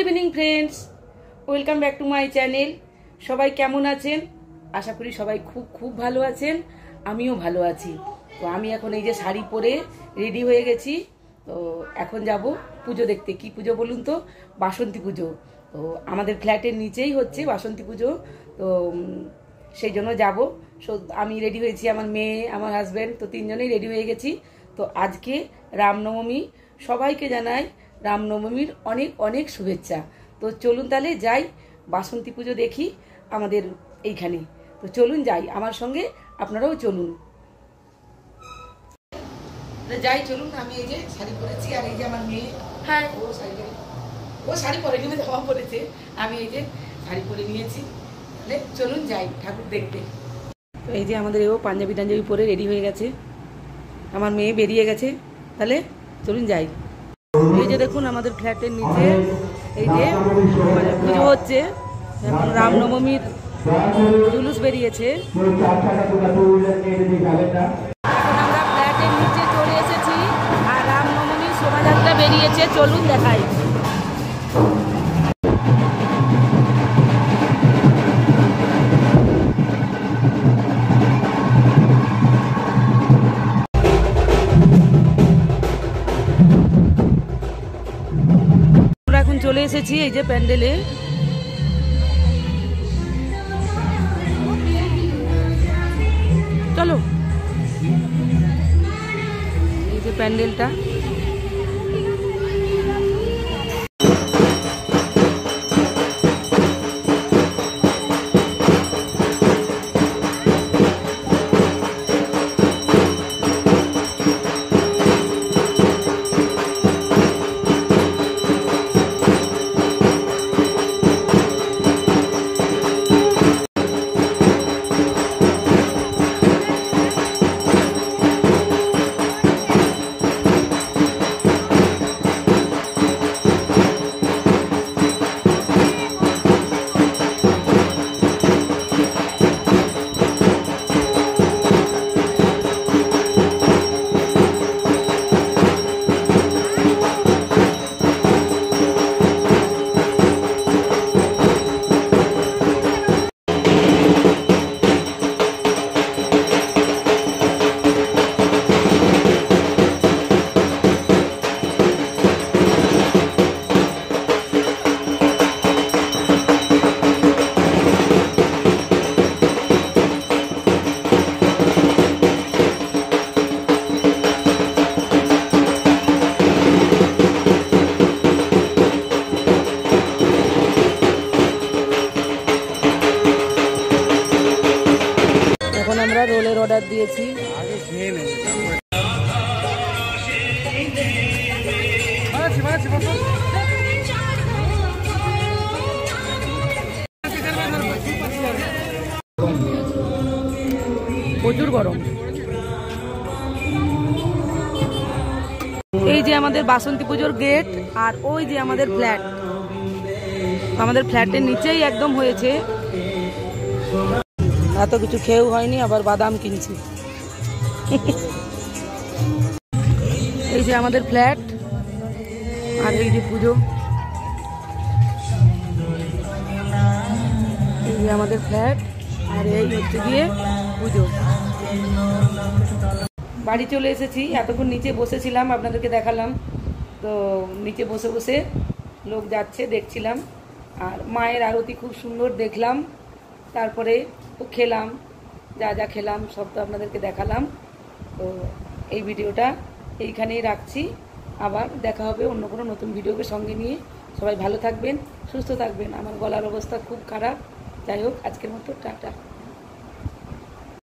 Evening friends, welcome back to my channel. সবাই কেমন আছেন? আশা করি সবাই খুব খুব ভালো আছেন। আমিও ভালো আছি। তো আমি এখন এই যে শাড়ি পরে রেডি হয়ে গেছি। তো এখন যাব পুজো দেখতে। কি পুজো বলুন তো? বাসন্তী পুজো। তো আমাদের ফ্ল্যাটের নিচেই হচ্ছে বাসন্তী পুজো। তো সেই জন্য যাব। আমি রেডি হয়েছি, আমার মেয়ে, আমার হাজব্যান্ড, তো তিনজনেই রেডি হয়ে গেছি। তো আজকে রামনবমী, সবাইকে জানাই রামনবমীর অনেক অনেক শুভেচ্ছা। তো চলুন তাহলে যাই, বাসন্তী পুজো দেখি আমাদের এইখানে। তো চলুন যাই, আমার সঙ্গে আপনারাও চলুন। যাই চলুন। আমি এই যে শাড়ি পরেছি, আর এই যে আমার মেয়ে, হ্যাঁ ও শাড়ি পরে নিয়ে জামা পরেছে, আমি এই যে শাড়ি পরে নিয়েছি। তাহলে চলুন যাই ঠাকুর দেখতে। তো এই যে আমাদের এও পাঞ্জাবি টাঞ্জাবি পরে রেডি হয়ে গেছে, আমার মেয়ে বেরিয়ে গেছে। তাহলে চলুন যাই। এই যে দেখুন আমাদের ফ্ল্যাটের নিচে এই যে পুজো হচ্ছে, এখন রামনবমীর জুলুস বেরিয়েছে। এখন আমরা ফ্ল্যাটের নিচে চলে এসেছি, আর রামনবমীর শোভাযাত্রা বেরিয়েছে। চলুন দেখাই। এখন চলে এসেছি এই যে প্যান্ডেলে। চলো, এই যে প্যান্ডেলটা। আমরা রোলের অর্ডার দিয়েছি। প্রচুর গরম। এই যে আমাদের বাসন্তী পুজোর গেট, আর ওই যে আমাদের ফ্ল্যাট। আমাদের ফ্ল্যাটের নিচেই একদম হয়েছে। এত কিছু খেয়েও হয়নি, আবার বাদাম কিনছি। এই যে আমাদের ফ্ল্যাট, আর এই যে পুজো। এই যে আমাদের ফ্ল্যাট, আর এই হচ্ছে গিয়ে পুজো। বাড়ি চলে এসেছি। এতক্ষণ নিচে বসেছিলাম, আপনাদেরকে দেখালাম। তো নিচে বসে বসে লোক যাচ্ছে দেখছিলাম, আর মায়ের আরতি খুব সুন্দর দেখলাম। তারপরে খেলাম, যা যা খেলাম সব তো আপনাদেরকে দেখালাম। তো এই ভিডিওটা এইখানেই রাখছি। আবার দেখা হবে অন্য কোনো নতুন ভিডিওকে সঙ্গে নিয়ে। সবাই ভালো থাকবেন, সুস্থ থাকবেন। আমার গলার অবস্থা খুব খারাপ। যাই হোক, আজকের মতো টাটা।